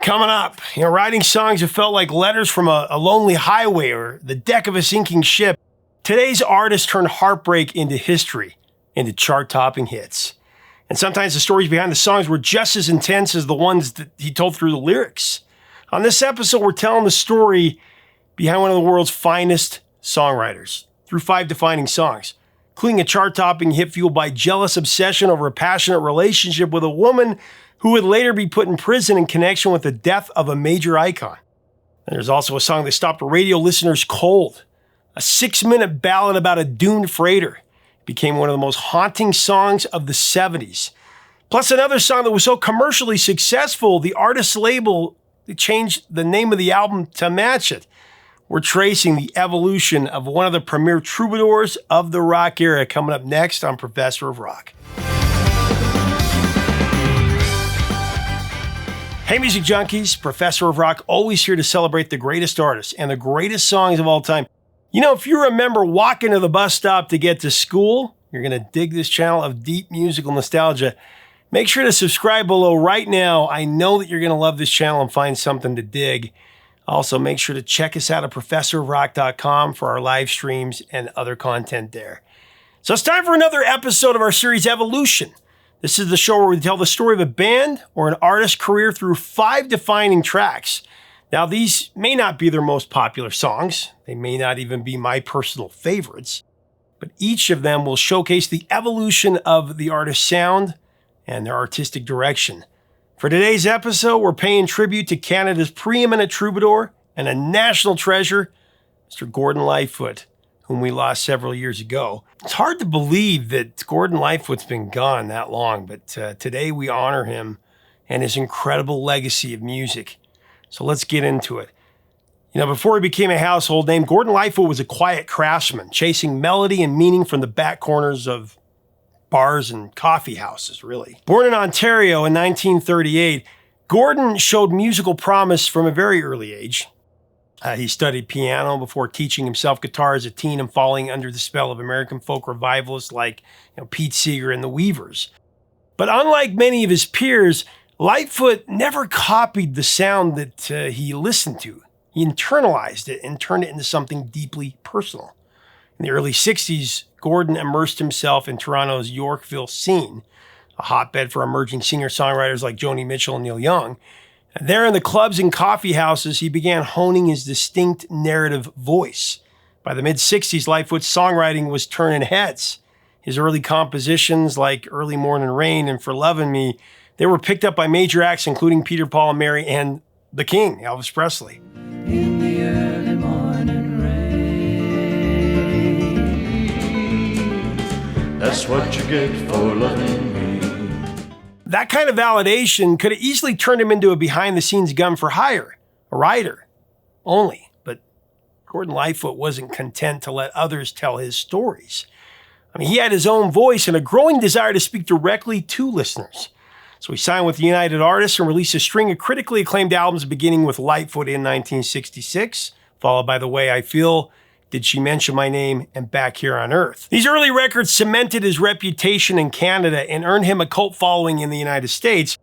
Coming up, writing songs that felt like letters from a lonely highway or the deck of a sinking ship. Today's artists turned heartbreak into history, into chart-topping hits. And sometimes the stories behind the songs were just as intense as the ones that he told through the lyrics. On this episode, we're telling the story behind one of the world's finest songwriters through 5 defining songs, including a chart-topping hit fueled by jealous obsession over a passionate relationship with a woman who would later be put in prison in connection with the death of a major icon. And there's also a song that stopped radio listeners cold. A 6-minute ballad about a doomed freighter. It became one of the most haunting songs of the 70s. Plus another song that was so commercially successful, the artist's label changed the name of the album to match it. We're tracing the evolution of one of the premier troubadours of the rock era coming up next on Professor of Rock. Hey music junkies, Professor of Rock, always here to celebrate the greatest artists and the greatest songs of all time. If you remember walking to the bus stop to get to school, you're going to dig this channel of deep musical nostalgia. Make sure to subscribe below right now. I know that you're going to love this channel and find something to dig. Also, make sure to check us out at professorofrock.com for our live streams and other content there. So it's time for another episode of our series Evolution. This is the show where we tell the story of a band or an artist's career through 5 defining tracks. Now, these may not be their most popular songs. They may not even be my personal favorites. But each of them will showcase the evolution of the artist's sound and their artistic direction. For today's episode, we're paying tribute to Canada's preeminent troubadour and a national treasure, Mr. Gordon Lightfoot, whom we lost several years ago. It's hard to believe that Gordon Lightfoot's been gone that long, but today we honor him and his incredible legacy of music. So let's get into it. Before he became a household name, Gordon Lightfoot was a quiet craftsman, chasing melody and meaning from the back corners of bars and coffee houses, really. Born in Ontario in 1938, Gordon showed musical promise from a very early age. He studied piano before teaching himself guitar as a teen and falling under the spell of American folk revivalists like Pete Seeger and the Weavers. But unlike many of his peers, Lightfoot never copied the sound that he listened to. He internalized it and turned it into something deeply personal. In the early 60s, Gordon immersed himself in Toronto's Yorkville scene, a hotbed for emerging singer-songwriters like Joni Mitchell and Neil Young. And there in the clubs and coffee houses, he began honing his distinct narrative voice. By the mid-60s, Lightfoot's songwriting was turning heads. His early compositions like Early Morning Rain and For Lovin' Me, they were picked up by major acts including Peter, Paul, and Mary and the King, Elvis Presley. In the early morning rain, that's what you get for loving me. That kind of validation could have easily turned him into a behind-the-scenes gun for hire, a writer only. But Gordon Lightfoot wasn't content to let others tell his stories. He had his own voice and a growing desire to speak directly to listeners. So he signed with United Artists and released a string of critically acclaimed albums beginning with Lightfoot in 1966, followed by The Way I Feel, Did She Mention My Name, and Back Here on Earth. These early records cemented his reputation in Canada and earned him a cult following in the United States,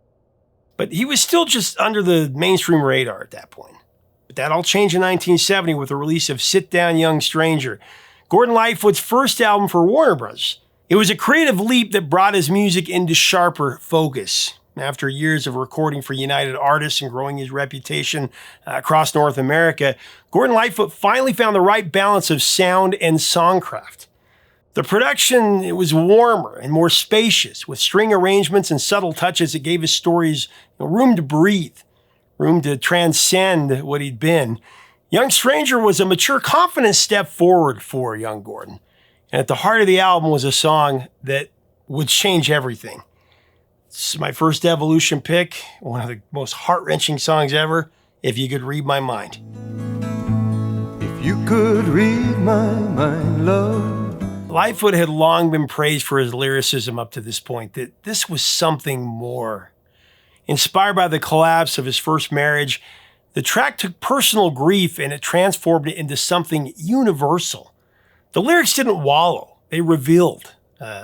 but he was still just under the mainstream radar at that point. But that all changed in 1970 with the release of Sit Down Young Stranger, Gordon Lightfoot's first album for Warner Bros. It was a creative leap that brought his music into sharper focus. After years of recording for United Artists and growing his reputation across North America, Gordon Lightfoot finally found the right balance of sound and songcraft. The production, it was warmer and more spacious, with string arrangements and subtle touches that gave his stories room to breathe, room to transcend what he'd been. Young Stranger was a mature, confident step forward for young Gordon. And at the heart of the album was a song that would change everything. This is my first Evolution pick, one of the most heart-wrenching songs ever, If You Could Read My Mind. If you could read my mind, love. Lightfoot had long been praised for his lyricism up to this point, that this was something more. Inspired by the collapse of his first marriage, the track took personal grief and it transformed it into something universal. The lyrics didn't wallow, they revealed.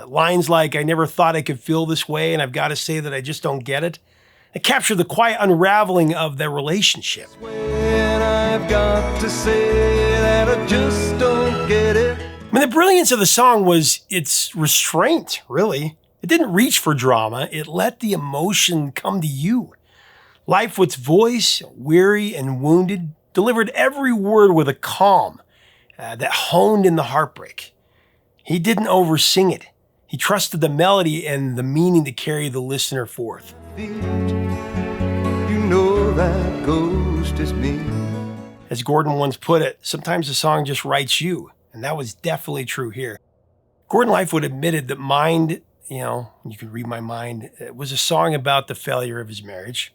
Lines like, I never thought I could feel this way, and I've got to say that I just don't get it. It captured the quiet unraveling of their relationship. When I've got to say that I just don't get it. I mean, the brilliance of the song was its restraint, really. It didn't reach for drama. It let the emotion come to you. Lightfoot's voice, weary and wounded, delivered every word with a calm that honed in the heartbreak. He didn't oversing it. He trusted the melody and the meaning to carry the listener forth. You know that ghost is me. As Gordon once put it, sometimes a song just writes you, and that was definitely true here. Gordon Lightfoot admitted that Mind, you can read my mind, it was a song about the failure of his marriage.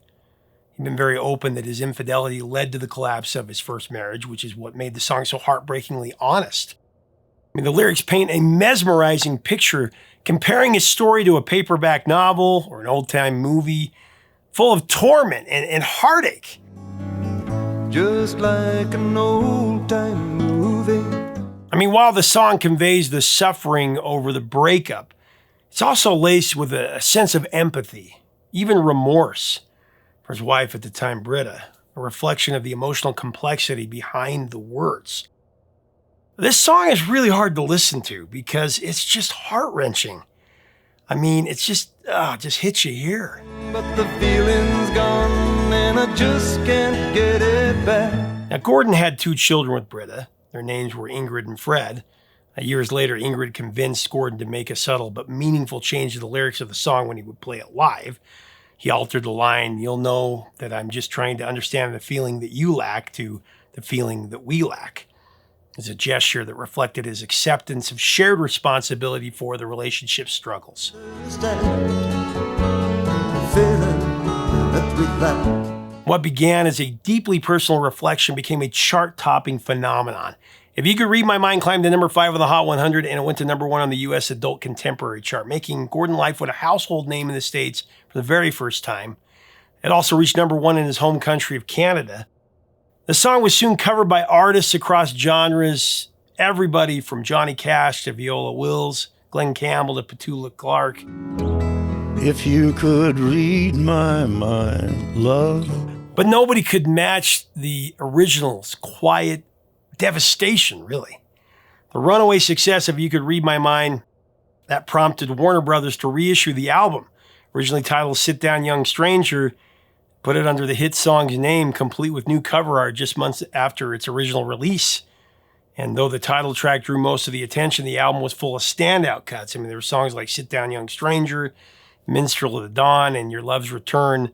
He'd been very open that his infidelity led to the collapse of his first marriage, which is what made the song so heartbreakingly honest. I mean, the lyrics paint a mesmerizing picture, comparing his story to a paperback novel or an old-time movie, full of torment and heartache. Just like an old-time movie. I mean, while the song conveys the suffering over the breakup, it's also laced with a sense of empathy, even remorse for his wife at the time, Britta, a reflection of the emotional complexity behind the words. This song is really hard to listen to because it's just heart-wrenching. I mean, it's just hits you here. But the feeling's gone and I just can't get it back. Now, Gordon had 2 children with Britta. Their names were Ingrid and Fred. Years later, Ingrid convinced Gordon to make a subtle but meaningful change to the lyrics of the song when he would play it live. He altered the line, "You'll know that I'm just trying to understand the feeling that you lack," to "the feeling that we lack." As a gesture that reflected his acceptance of shared responsibility for the relationship struggles. What began as a deeply personal reflection became a chart-topping phenomenon. If You Could Read My Mind climbed to number 5 on the Hot 100, and it went to number 1 on the U.S. Adult Contemporary chart, making Gordon Lightfoot a household name in the States for the very first time. It also reached number 1 in his home country of Canada. The song was soon covered by artists across genres, everybody from Johnny Cash to Viola Wills, Glenn Campbell to Petula Clark. If you could read my mind, love. But nobody could match the original's quiet devastation, really. The runaway success of You Could Read My Mind, that prompted Warner Brothers to reissue the album, originally titled Sit Down Young Stranger, put it under the hit song's name, complete with new cover art just months after its original release. And though the title track drew most of the attention, the album was full of standout cuts. I mean, there were songs like Sit Down Young Stranger, Minstrel of the Dawn, and Your Love's Return.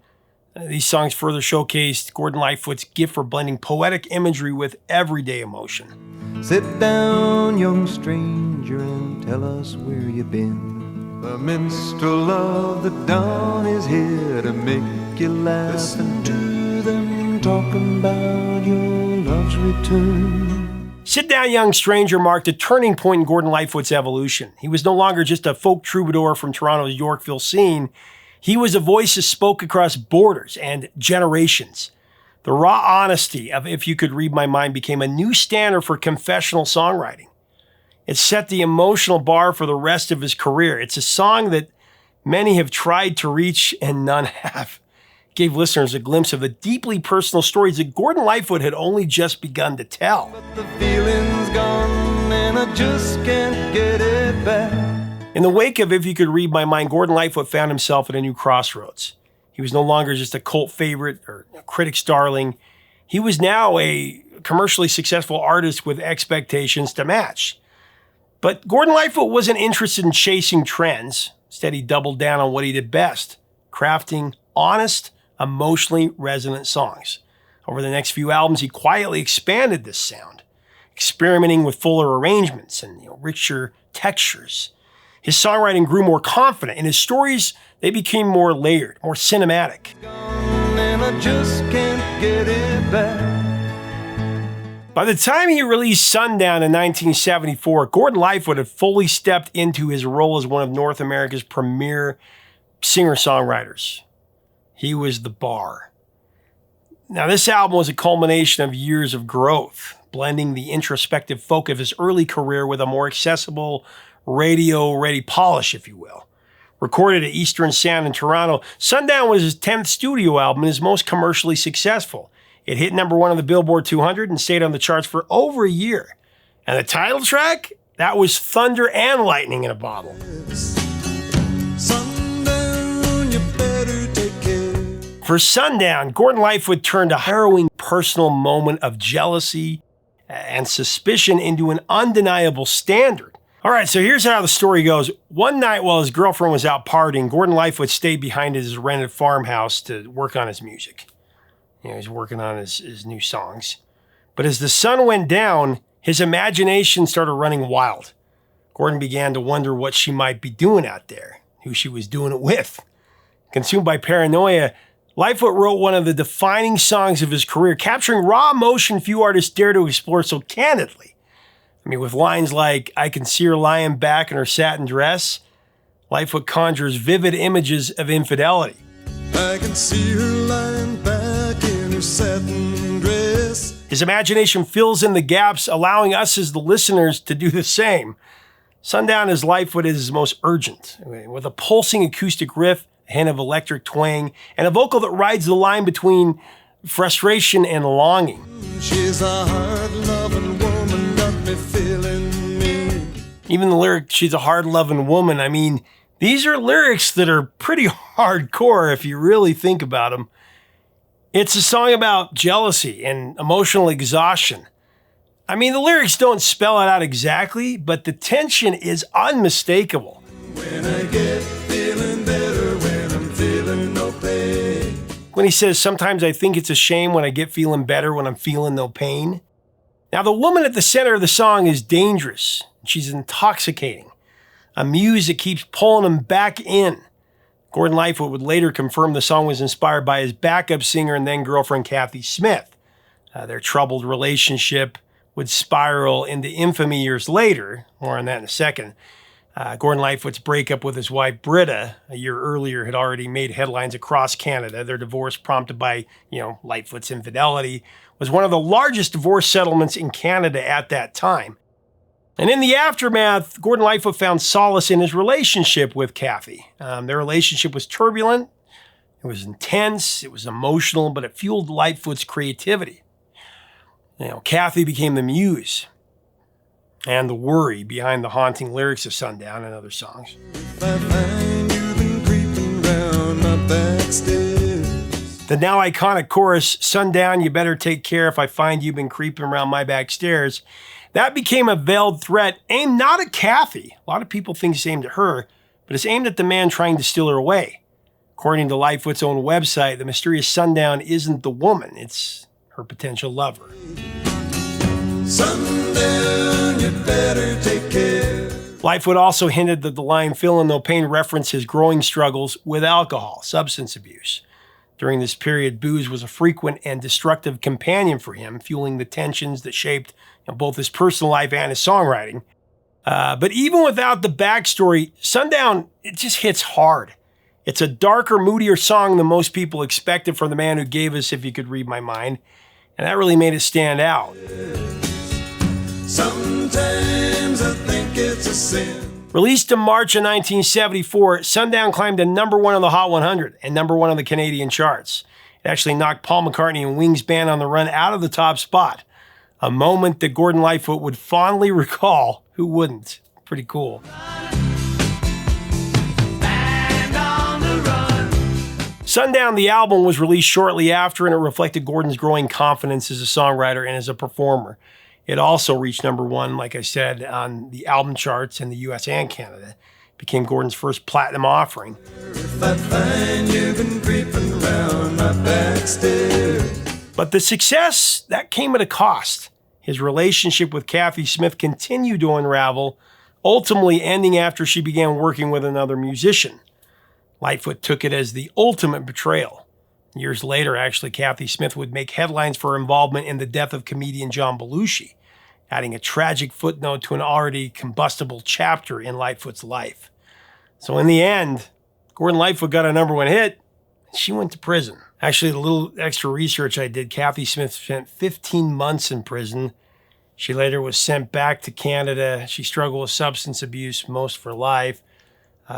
These songs further showcased Gordon Lightfoot's gift for blending poetic imagery with everyday emotion. Sit down, young stranger, and tell us where you've been. The minstrel of the dawn is here to make you laugh. Listen to them talking about your love's return. Sit Down Young Stranger marked a turning point in Gordon Lightfoot's evolution. He was no longer just a folk troubadour from Toronto's Yorkville scene. He was a voice that spoke across borders and generations. The raw honesty of If You Could Read My Mind became a new standard for confessional songwriting. It set the emotional bar for the rest of his career. It's a song that many have tried to reach and none have. It gave listeners a glimpse of the deeply personal stories that Gordon Lightfoot had only just begun to tell. But the feeling's gone and I just can't get it back. In the wake of If You Could Read My Mind, Gordon Lightfoot found himself at a new crossroads. He was no longer just a cult favorite or a critic's darling. He was now a commercially successful artist with expectations to match. But Gordon Lightfoot wasn't interested in chasing trends. Instead, he doubled down on what he did best, crafting honest, emotionally resonant songs. Over the next few albums, he quietly expanded this sound, experimenting with fuller arrangements and richer textures. His songwriting grew more confident, and his stories, they became more layered, more cinematic. And I just can't get it back. By the time he released Sundown in 1974, Gordon Lightfoot had fully stepped into his role as one of North America's premier singer-songwriters. He was the bar. Now, this album was a culmination of years of growth, blending the introspective folk of his early career with a more accessible, radio-ready polish, if you will. Recorded at Eastern Sound in Toronto, Sundown was his 10th studio album and his most commercially successful. It hit number 1 on the Billboard 200 and stayed on the charts for over a year. And the title track? That was thunder and lightning in a bottle. Sundown, you better take care. For Sundown, Gordon Lightfoot turned a harrowing personal moment of jealousy and suspicion into an undeniable standard. All right, so here's how the story goes. One night while his girlfriend was out partying, Gordon Lightfoot stayed behind his rented farmhouse to work on his music. He's working on his new songs. But as the sun went down, his imagination started running wild. Gordon began to wonder what she might be doing out there, who she was doing it with. Consumed by paranoia, Lightfoot wrote one of the defining songs of his career, capturing raw emotion few artists dare to explore so candidly. With lines like, "I can see her lying back in her satin dress," Lightfoot conjures vivid images of infidelity. I can see her lying back in her satin dress. His imagination fills in the gaps, allowing us as the listeners to do the same. Sundown as Lightfoot is his most urgent, with a pulsing acoustic riff, a hint of electric twang, and a vocal that rides the line between frustration and longing. She's a hard-loving woman, got me feeling me. Even the lyric, "she's a hard-loving woman," these are lyrics that are pretty hardcore if you really think about them. It's a song about jealousy and emotional exhaustion. The lyrics don't spell it out exactly, but the tension is unmistakable. When I get feeling better, when I'm feeling no pain. When he says, "Sometimes I think it's a shame when I get feeling better when I'm feeling no pain." Now, the woman at the center of the song is dangerous. She's intoxicating. A muse that keeps pulling him back in. Gordon Lightfoot would later confirm the song was inspired by his backup singer and then girlfriend Kathy Smith. Their troubled relationship would spiral into infamy years later. More on that in a second. Gordon Lightfoot's breakup with his wife Britta a year earlier had already made headlines across Canada. Their divorce, prompted by, Lightfoot's infidelity, was one of the largest divorce settlements in Canada at that time. And in the aftermath, Gordon Lightfoot found solace in his relationship with Kathy. Their relationship was turbulent, it was intense, it was emotional, but it fueled Lightfoot's creativity. Kathy became the muse and the worry behind the haunting lyrics of Sundown and other songs. I find you've been creeping round my back stairs. The now iconic chorus, "Sundown, you better take care if I find you've been creeping around my back stairs," that became a veiled threat aimed not at Kathy. A lot of people think it's aimed at her, but it's aimed at the man trying to steal her away. According to Lightfoot's own website, the mysterious Sundown isn't the woman, it's her potential lover. Sundown, you better take care. Lightfoot also hinted that the line "feeling no pain" referenced his growing struggles with alcohol, substance abuse. During this period, booze was a frequent and destructive companion for him, fueling the tensions that shaped both his personal life and his songwriting. But even without the backstory, Sundown, it just hits hard. It's a darker, moodier song than most people expected from the man who gave us "If You Could Read My Mind," and that really made it stand out. Sometimes I think it's a sin. Released in March of 1974, Sundown climbed to number 1 on the Hot 100 and number 1 on the Canadian charts. It actually knocked Paul McCartney and Wings Band on the Run out of the top spot, a moment that Gordon Lightfoot would fondly recall. Who wouldn't? Pretty cool. Sundown, the album, was released shortly after, and it reflected Gordon's growing confidence as a songwriter and as a performer. It also reached number 1, like I said, on the album charts in the US and Canada. It became Gordon's first platinum offering. If I find you've been creeping around my back stairs. But the success, that came at a cost. His relationship with Kathy Smith continued to unravel, ultimately ending after she began working with another musician. Lightfoot took it as the ultimate betrayal. Years later, actually, Kathy Smith would make headlines for her involvement in the death of comedian John Belushi, adding a tragic footnote to an already combustible chapter in Lightfoot's life. So in the end, Gordon Lightfoot got a number 1 hit, and she went to prison. Actually, the little extra research I did, Kathy Smith spent 15 months in prison. She later was sent back to Canada. She struggled with substance abuse most of her life.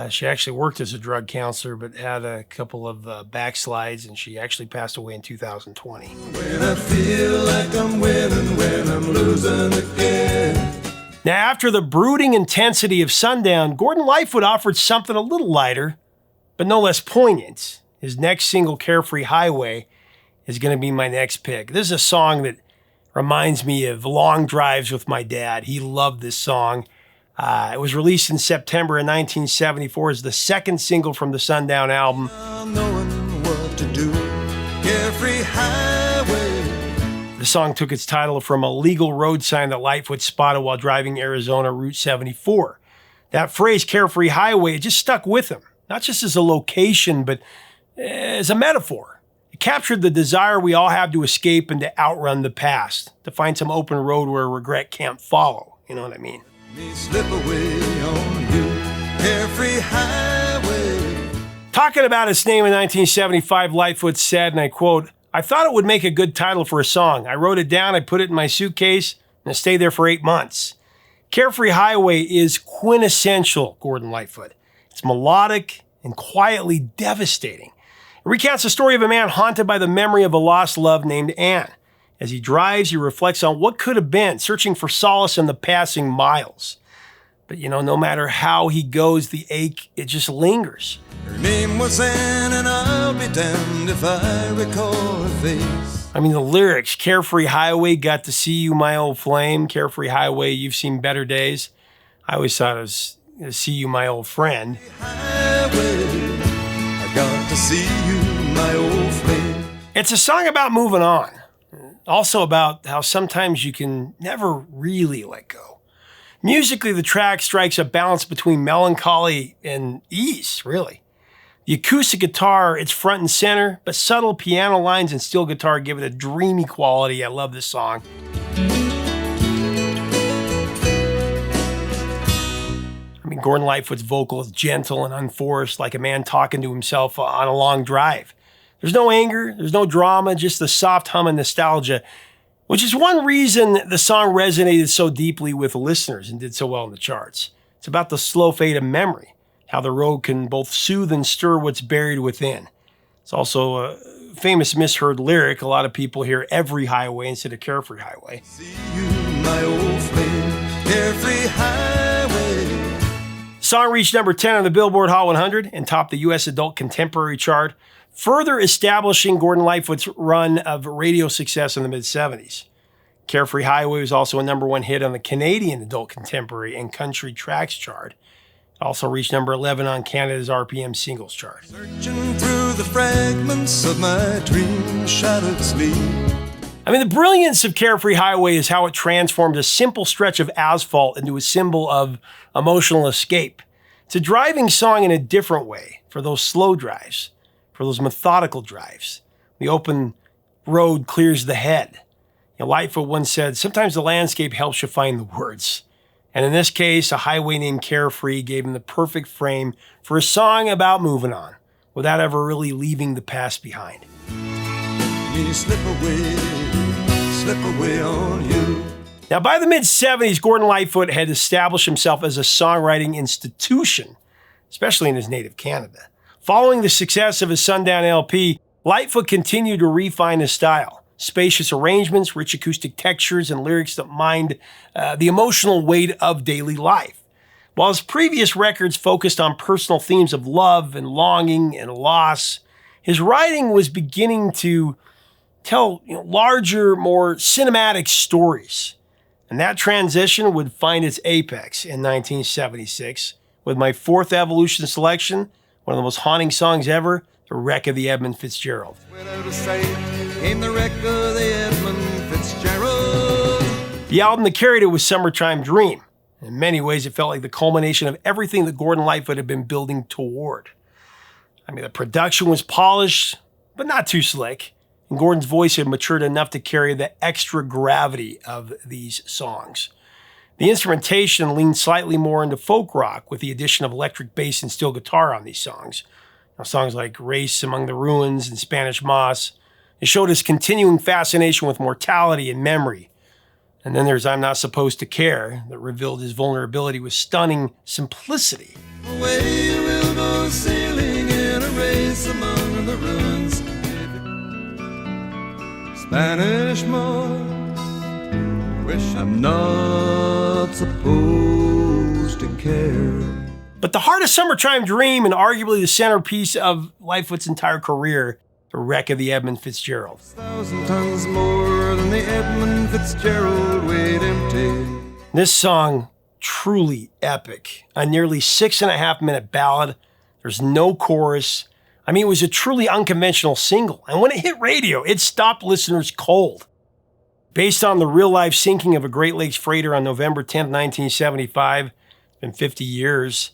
She actually worked as a drug counselor, but had a couple of backslides, and she actually passed away in 2020. When I feel like I'm winning, when I'm losing again. Now, after the brooding intensity of Sundown, Gordon Lightfoot offered something a little lighter, but no less poignant. His next single, Carefree Highway, is going to be my next pick. This is a song that reminds me of long drives with my dad. He loved this song. It was released in September of 1974 as the second single from the Sundown album. Knowing what to do. Carefree highway. The song took its title from a legal road sign that Lightfoot spotted while driving Arizona Route 74. That phrase, Carefree Highway, it just stuck with him, not just as a location, but as a metaphor. It captured the desire we all have to escape and to outrun the past, to find some open road where regret can't follow. You know what I mean? Me slip away on you, carefree highway. Talking about its name in 1975, Lightfoot said, and I quote, "I thought it would make a good title for a song. I wrote it down, I put it in my suitcase, and it stayed there for 8 months." Carefree Highway is quintessential Gordon Lightfoot. It's melodic and quietly devastating. It recounts the story of a man haunted by the memory of a lost love named Anne. As he drives, he reflects on what could have been, searching for solace in the passing miles. But no matter how he goes, the ache, it just lingers. Her name was Anne, and I'll be damned if I recall her face. I mean, the lyrics, Carefree Highway, got to see you, my old flame. Carefree Highway, you've seen better days. I always thought it was see you, my old friend. Highway, I got to see you, my old flame. It's a song about moving on. Also about how sometimes you can never really let go. Musically, the track strikes a balance between melancholy and ease, really. The acoustic guitar, it's front and center, but subtle piano lines and steel guitar give it a dreamy quality. I love this song. I mean, Gordon Lightfoot's vocal is gentle and unforced, like a man talking to himself on a long drive. There's no anger, there's no drama, just the soft hum and nostalgia, which is one reason the song resonated so deeply with listeners and did so well in the charts. It's about the slow fade of memory, how the road can both soothe and stir what's buried within. It's also a famous misheard lyric. A lot of people hear every highway instead of Carefree Highway. See you, my old flame, carefree highway. The song reached number 10 on the Billboard Hot 100 and topped the U.S. Adult Contemporary chart, further establishing Gordon Lightfoot's run of radio success in the mid-70s. Carefree Highway was also a number 1 hit on the Canadian Adult Contemporary and Country Tracks chart. It also reached number 11 on Canada's RPM Singles chart. Searching through the fragments of my dream-shadowed sleep. I mean, the brilliance of Carefree Highway is how it transformed a simple stretch of asphalt into a symbol of emotional escape. It's a driving song in a different way for those slow drives, for those methodical drives. The open road clears the head. Lightfoot once said, sometimes the landscape helps you find the words. And in this case, a highway named Carefree gave him the perfect frame for a song about moving on, without ever really leaving the past behind. Me slip away on you. Now, by the mid-70s, Gordon Lightfoot had established himself as a songwriting institution, especially in his native Canada. Following the success of his Sundown LP, Lightfoot continued to refine his style. Spacious arrangements, rich acoustic textures, and lyrics that mined the emotional weight of daily life. While his previous records focused on personal themes of love and longing and loss, his writing was beginning to tell larger, more cinematic stories. And that transition would find its apex in 1976 with my fourth Evolution selection, one of the most haunting songs ever, The Wreck of the Edmund Fitzgerald. Without a sight came the wreck of the Edmund Fitzgerald. The album that carried it was Summertime Dream. In many ways, it felt like the culmination of everything that Gordon Lightfoot had been building toward. I mean, the production was polished, but not too slick. And Gordon's voice had matured enough to carry the extra gravity of these songs. The instrumentation leaned slightly more into folk rock with the addition of electric bass and steel guitar on these songs. Now, songs like Race Among the Ruins and Spanish Moss, it showed his continuing fascination with mortality and memory. And then there's I'm Not Supposed to Care, that revealed his vulnerability with stunning simplicity. Away we'll go sailing in a race among the ruins. Spanish moor, wish I'm not supposed to care. But the heart of Summertime Dream, and arguably the centerpiece of Lightfoot's entire career, the wreck of the Edmund Fitzgerald. 1,000 tons more than the Edmund Fitzgerald weighed empty. This song, truly epic. A nearly 6.5-minute ballad. There's no chorus. I mean, it was a truly unconventional single. And when it hit radio, it stopped listeners cold. Based on the real-life sinking of a Great Lakes freighter on November 10, 1975, it's been 50 years,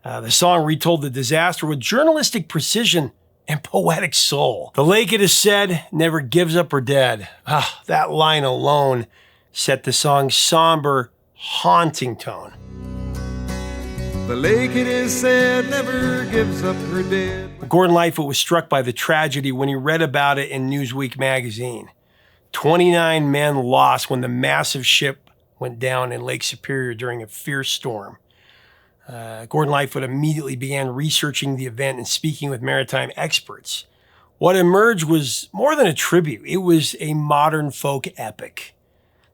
the song retold the disaster with journalistic precision and poetic soul. The lake, it is said, never gives up her dead. That line alone set the song's somber, haunting tone. The lake, it is said, never gives up her dead. Gordon Lightfoot was struck by the tragedy when he read about it in Newsweek magazine. 29 men lost when the massive ship went down in Lake Superior during a fierce storm. Gordon Lightfoot immediately began researching the event and speaking with maritime experts. What emerged was more than a tribute. It was a modern folk epic.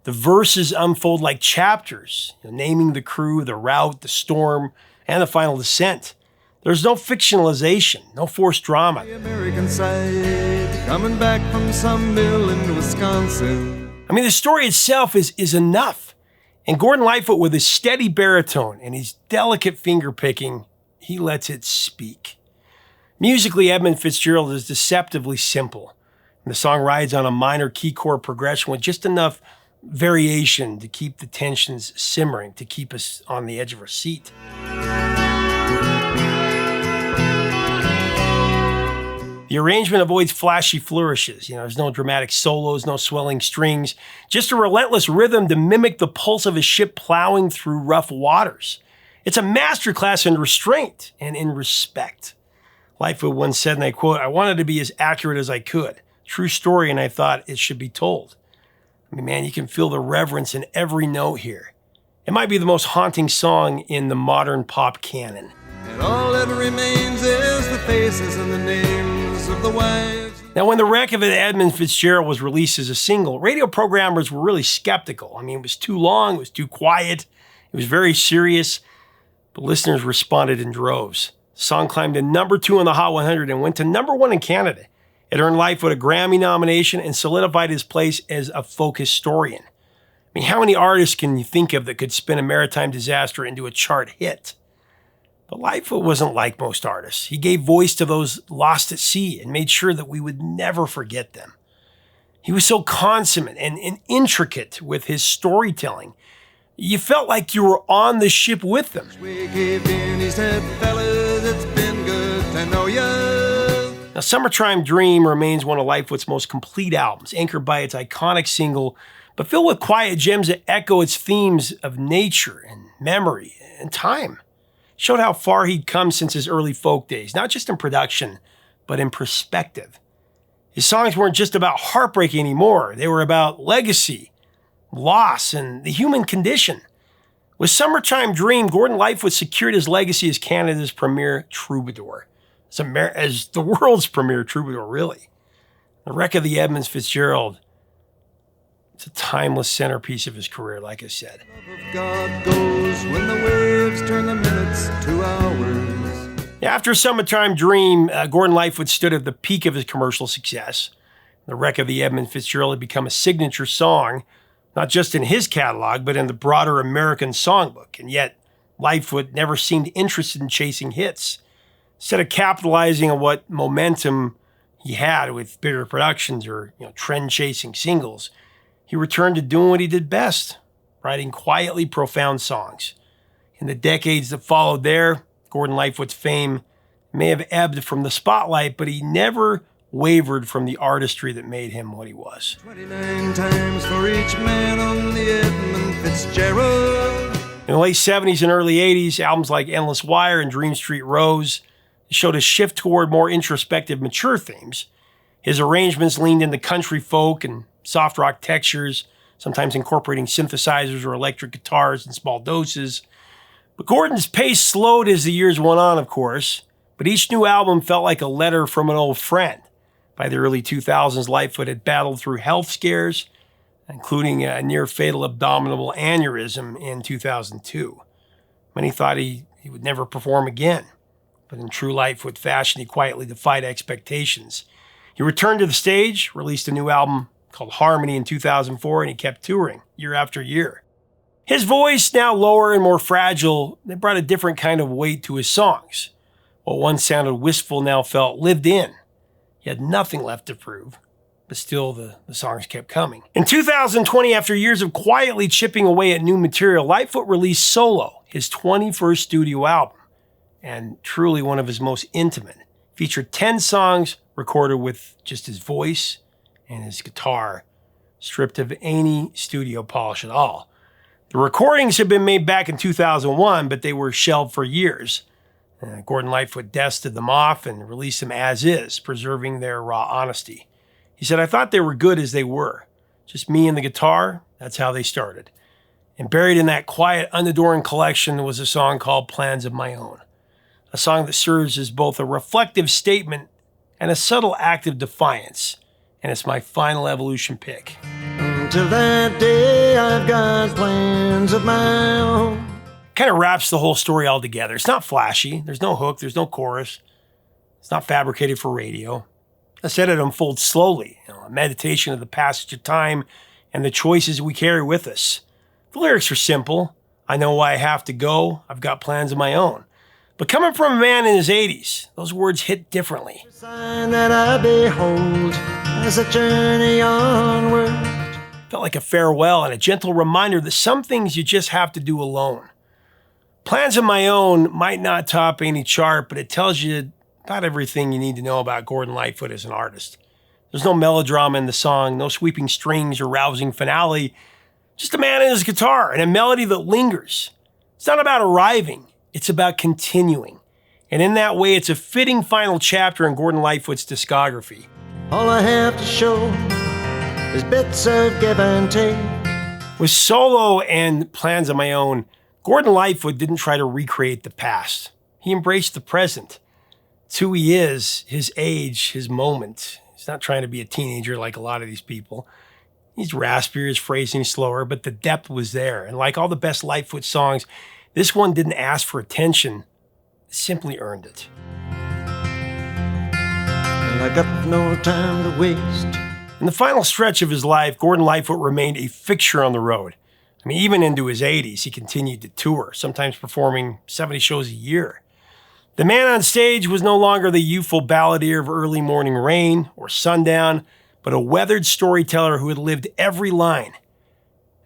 The verses unfold like chapters, naming the crew, the route, the storm, and the final descent. There's no fictionalization, no forced drama. The American side, coming back from some mill in Wisconsin. I mean, the story itself is enough. And Gordon Lightfoot, with his steady baritone and his delicate finger picking, he lets it speak. Musically, Edmund Fitzgerald is deceptively simple. And the song rides on a minor key chord progression with just enough variation to keep the tensions simmering, to keep us on the edge of our seat. The arrangement avoids flashy flourishes. There's no dramatic solos, no swelling strings, just a relentless rhythm to mimic the pulse of a ship plowing through rough waters. It's a masterclass in restraint and in respect. Lightfoot once said, and I quote, "I wanted to be as accurate as I could. True story, and I thought it should be told." I mean, man, you can feel the reverence in every note here. It might be the most haunting song in the modern pop canon. And all that remains is the faces and the names of the wives. Now, when The Wreck of Edmund Fitzgerald was released as a single, radio programmers were really skeptical. I mean, it was too long, it was too quiet, it was very serious, but listeners responded in droves. The song climbed to number 2 on the Hot 100 and went to number 1 in Canada. It earned Lightfoot a Grammy nomination and solidified his place as a folk historian. I mean, how many artists can you think of that could spin a maritime disaster into a chart hit? But Lightfoot wasn't like most artists. He gave voice to those lost at sea and made sure that we would never forget them. He was so consummate and intricate with his storytelling. You felt like you were on the ship with them. We gave in, he said, fellas, it's been good to know ya. Now, Summertime Dream remains one of Lightfoot's most complete albums, anchored by its iconic single, but filled with quiet gems that echo its themes of nature and memory and time. Showed how far he'd come since his early folk days, not just in production, but in perspective. His songs weren't just about heartbreak anymore. They were about legacy, loss, and the human condition. With Summertime Dream, Gordon Lightfoot secured his legacy as Canada's premier troubadour, as the world's premier troubadour, really. The Wreck of the Edmund Fitzgerald, it's a timeless centerpiece of his career, like I said. Love of God goes when the waves turn the minutes to hours. After Summertime Dream, Gordon Lightfoot stood at the peak of his commercial success. The Wreck of the Edmund Fitzgerald had become a signature song, not just in his catalog, but in the broader American songbook. And yet, Lightfoot never seemed interested in chasing hits. Instead of capitalizing on what momentum he had with bigger productions or trend-chasing singles, he returned to doing what he did best, writing quietly profound songs. In the decades that followed there, Gordon Lightfoot's fame may have ebbed from the spotlight, but he never wavered from the artistry that made him what he was. 29 times for each man on the Edmund Fitzgerald. In the late 70s and early 80s, albums like Endless Wire and Dream Street Rose showed a shift toward more introspective, mature themes. His arrangements leaned into country folk and soft rock textures, sometimes incorporating synthesizers or electric guitars in small doses. But Gordon's pace slowed as the years went on, of course, but each new album felt like a letter from an old friend. By the early 2000s, Lightfoot had battled through health scares, including a near-fatal abdominal aneurysm in 2002. Many thought he would never perform again, but in true Lightfoot fashion, he quietly defied expectations. He returned to the stage, released a new album called Harmony in 2004, and he kept touring year after year. His voice, now lower and more fragile, it brought a different kind of weight to his songs. What once sounded wistful now felt lived in. He had nothing left to prove, but still the songs kept coming. In 2020, after years of quietly chipping away at new material, Lightfoot released Solo, his 21st studio album, and truly one of his most intimate. It featured 10 songs recorded with just his voice and his guitar, stripped of any studio polish at all. The recordings had been made back in 2001, but they were shelved for years. Gordon Lightfoot dusted them off and released them as is, preserving their raw honesty. He said, "I thought they were good as they were. Just me and the guitar, that's how they started." And buried in that quiet, unadorned collection was a song called Plans of My Own, a song that serves as both a reflective statement and a subtle act of defiance. And it's my final Evolution pick. Until that day, I've got plans of my own. Kind of wraps the whole story all together. It's not flashy. There's no hook. There's no chorus. It's not fabricated for radio. Instead, it unfolds slowly, a meditation of the passage of time and the choices we carry with us. The lyrics are simple. I know why I have to go. I've got plans of my own. But coming from a man in his 80s, those words hit differently. Sign that I behold as I journey onward. Felt like a farewell and a gentle reminder that some things you just have to do alone. Plans of My Own might not top any chart, but it tells you about everything you need to know about Gordon Lightfoot as an artist. There's no melodrama in the song, no sweeping strings or rousing finale, just a man and his guitar and a melody that lingers. It's not about arriving, it's about continuing. And in that way, it's a fitting final chapter in Gordon Lightfoot's discography. All I have to show is bits of give and take. With Solo and Plans of My Own, Gordon Lightfoot didn't try to recreate the past. He embraced the present. It's who he is, his age, his moment. He's not trying to be a teenager like a lot of these people. He's raspier, his phrasing slower, but the depth was there. And like all the best Lightfoot songs, this one didn't ask for attention. It simply earned it. And I got no time to waste. In the final stretch of his life, Gordon Lightfoot remained a fixture on the road. I mean, even into his 80s, he continued to tour, sometimes performing 70 shows a year. The man on stage was no longer the youthful balladeer of Early Morning Rain or Sundown, but a weathered storyteller who had lived every line.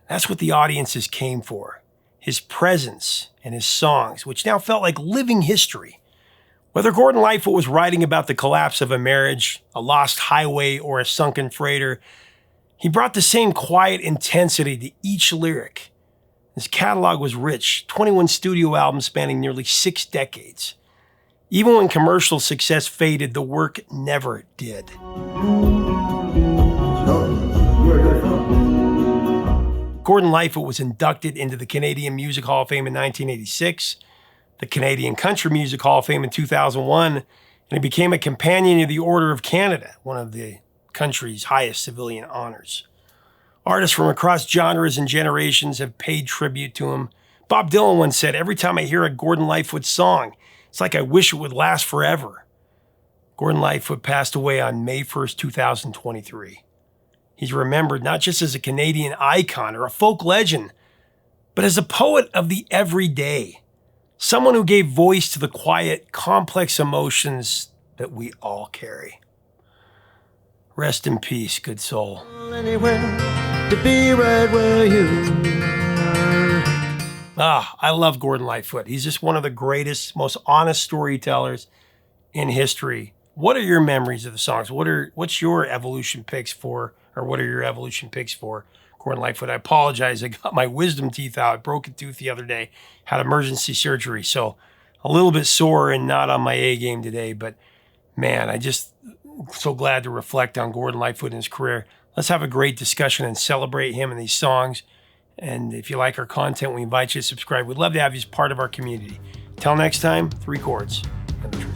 That's what the audiences came for, his presence and his songs, which now felt like living history. Whether Gordon Lightfoot was writing about the collapse of a marriage, a lost highway, or a sunken freighter, he brought the same quiet intensity to each lyric. His catalog was rich, 21 studio albums spanning nearly 6 decades. Even when commercial success faded, the work never did. Gordon Lightfoot was inducted into the Canadian Music Hall of Fame in 1986, the Canadian Country Music Hall of Fame in 2001, and he became a Companion of the Order of Canada, one of the country's highest civilian honors. Artists from across genres and generations have paid tribute to him. Bob Dylan once said, "Every time I hear a Gordon Lightfoot song, it's like I wish it would last forever." Gordon Lightfoot passed away on May 1st, 2023. He's remembered not just as a Canadian icon or a folk legend, but as a poet of the everyday, someone who gave voice to the quiet, complex emotions that we all carry. Rest in peace, good soul. Anywhere to be right where you are. I love Gordon Lightfoot. He's just one of the greatest, most honest storytellers in history. What are your memories of the songs? What's your evolution picks for, or what are your evolution picks for Gordon Lightfoot? I apologize. I got my wisdom teeth out. I broke a tooth the other day. Had emergency surgery, so a little bit sore and not on my A game today. But man, so glad to reflect on Gordon Lightfoot and his career. Let's have a great discussion and celebrate him and these songs And if you like our content, we invite you to subscribe. We'd love to have you as part of our community. Till next time, 3 chords and the truth.